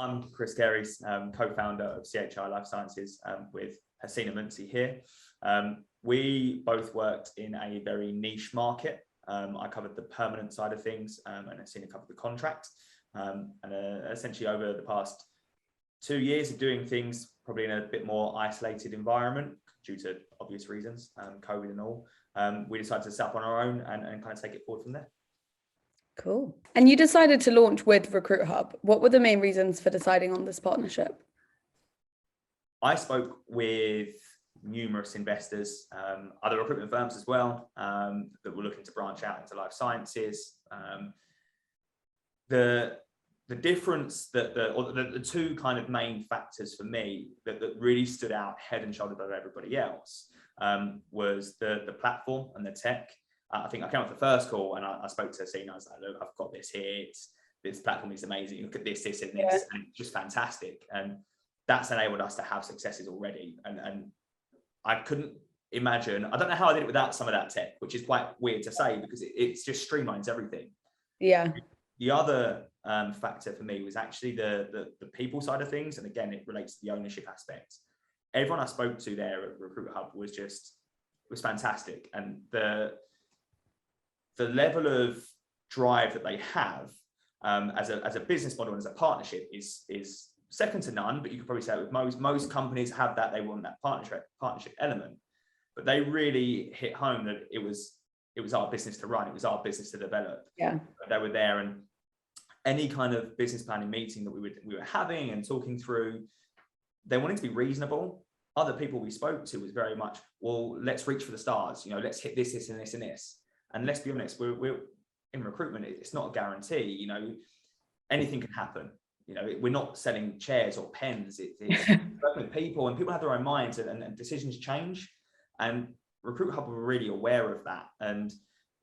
I'm Chris Carey, co-founder of CHR Life Sciences with Haseena Mooncey here. We both worked in a very niche market. I covered the permanent side of things and Haseena covered the contract. Essentially over the past 2 years of doing things probably in a bit more isolated environment due to obvious reasons, COVID and all, we decided to set up on our own and kind of take it forward from there. Cool. And you decided to launch with RecruitHub. What were the main reasons for deciding on this partnership? I spoke with numerous investors, other recruitment firms as well, that were looking to branch out into life sciences. The difference the two kind of main factors for me that really stood out head and shoulders above everybody else was the platform and the tech. I think I came off the first call and I spoke to Haseena. I was like, look, I've got this here. This platform is amazing. Look at this, and this, and it's just fantastic. And that's enabled us to have successes already. And I couldn't imagine, I don't know how I did it without some of that tech, which is quite weird to say because it just streamlines everything. Yeah. The other factor for me was actually the people side of things. And again, it relates to the ownership aspect. Everyone I spoke to there at RecruitHub was fantastic. And the level of drive that they have as a business model and as a partnership is second to none, but you could probably say with most companies have that, they want that partnership element, but they really hit home that it was our business to run, it was our business to develop. Yeah, they were there, and any kind of business planning meeting that we were having and talking through, they wanted to be reasonable. Other people we spoke to was very much, well, let's reach for the stars, let's hit this, and this, and this. And let's be honest, we're in recruitment, it's not a guarantee, anything can happen. We're not selling chairs or pens, it's working with people, and people have their own minds and decisions change. And RecruitHub were really aware of that and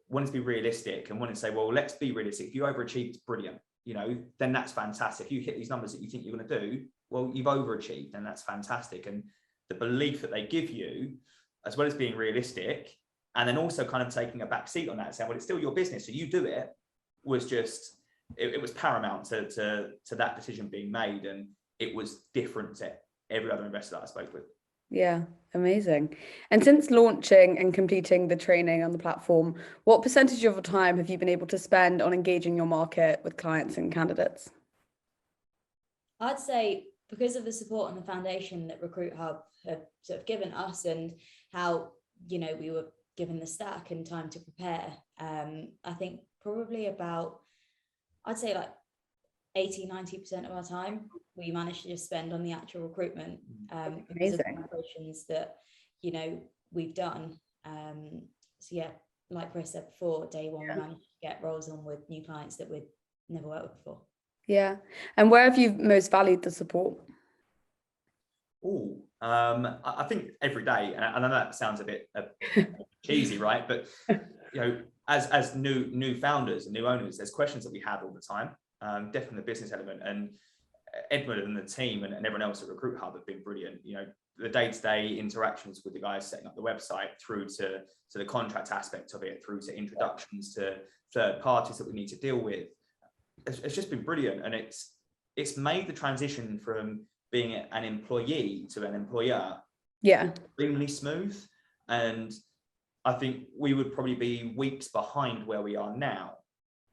wanted to be realistic and wanted to say, well, let's be realistic. If you overachieve, it's brilliant, then that's fantastic. If you hit these numbers that you think you're going to do, well, you've overachieved, and that's fantastic. And the belief that they give you, as well as being realistic, and then also kind of taking a back seat on that and saying, well, it's still your business, so you do it, was just, it was paramount to that decision being made. And it was different to every other investor that I spoke with. Yeah, amazing. And since launching and completing the training on the platform, what percentage of your time have you been able to spend on engaging your market with clients and candidates? I'd say because of the support and the foundation that RecruitHub have sort of given us, and how, we were given the stack and time to prepare, I think probably about, I'd say like 80-90% of our time we managed to just spend on the actual recruitment, because of the preparations that we've done. So yeah, like Chris said before, day one, we managed to get roles on with new clients that we'd never worked with before. Yeah. And where have you most valued the support? I think every day, and I know that sounds a bit cheesy, right? But as new founders and new owners, there's questions that we have all the time. Definitely the business element, and Edward and the team and everyone else at RecruitHub have been brilliant. The day-to-day interactions with the guys setting up the website, through to the contract aspect of it, through to introductions to third parties that we need to deal with. It's just been brilliant, and it's made the transition from being an employee to an employer extremely smooth. And I think we would probably be weeks behind where we are now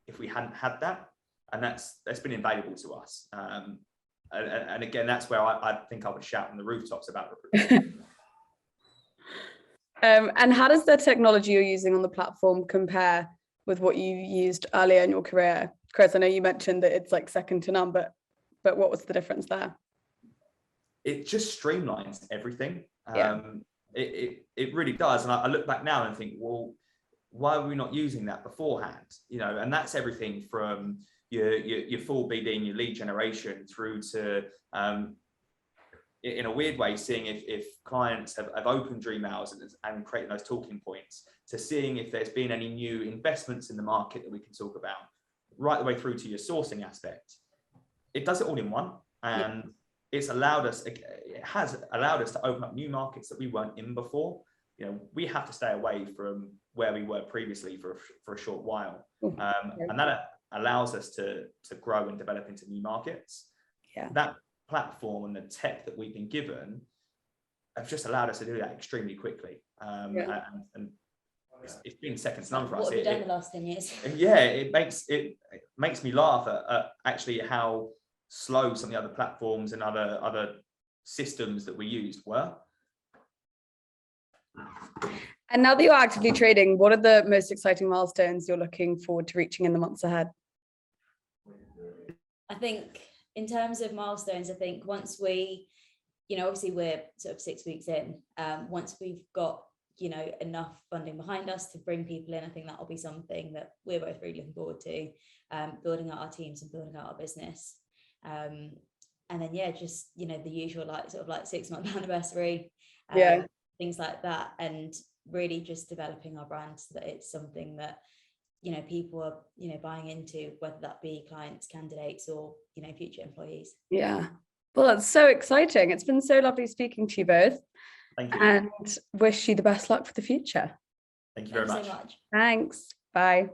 if we hadn't had that. And that's been invaluable to us. And again, that's where I think I would shout from the rooftops about recruitment. And how does the technology you're using on the platform compare with what you used earlier in your career? Chris, I know you mentioned that it's like second to none, but what was the difference there? It just streamlines everything. It really does. And I look back now and think, well, why were we not using that beforehand? And that's everything from your full BD and your lead generation through to, in a weird way, seeing if clients have opened your emails and creating those talking points, to seeing if there's been any new investments in the market that we can talk about, right the way through to your sourcing aspect. It does it all in one. And it has allowed us to open up new markets that we weren't in before. We have to stay away from where we were previously for a short while. And that allows us to grow and develop into new markets. that platform and the tech that we've been given have just allowed us to do that extremely quickly. And it's been second to none for us. What have you done the last 10 years? Yeah, it makes me laugh at actually how slow some of the other platforms and other systems that we used were. And now that you're actively trading, what are the most exciting milestones you're looking forward to reaching in the months ahead? I think in terms of milestones, I think once we, obviously we're sort of 6 weeks in, once we've got, enough funding behind us to bring people in, I think that'll be something that we're both really looking forward to, building out our teams and building out our business. And then, just, the usual, sort of 6 month anniversary, things like that. And really just developing our brand so that it's something that, people are, buying into, whether that be clients, candidates, or, future employees. Yeah. Well, that's so exciting. It's been so lovely speaking to you both. Thank you. And wish you the best luck for the future. Thank you very much. So much. Thanks. Bye.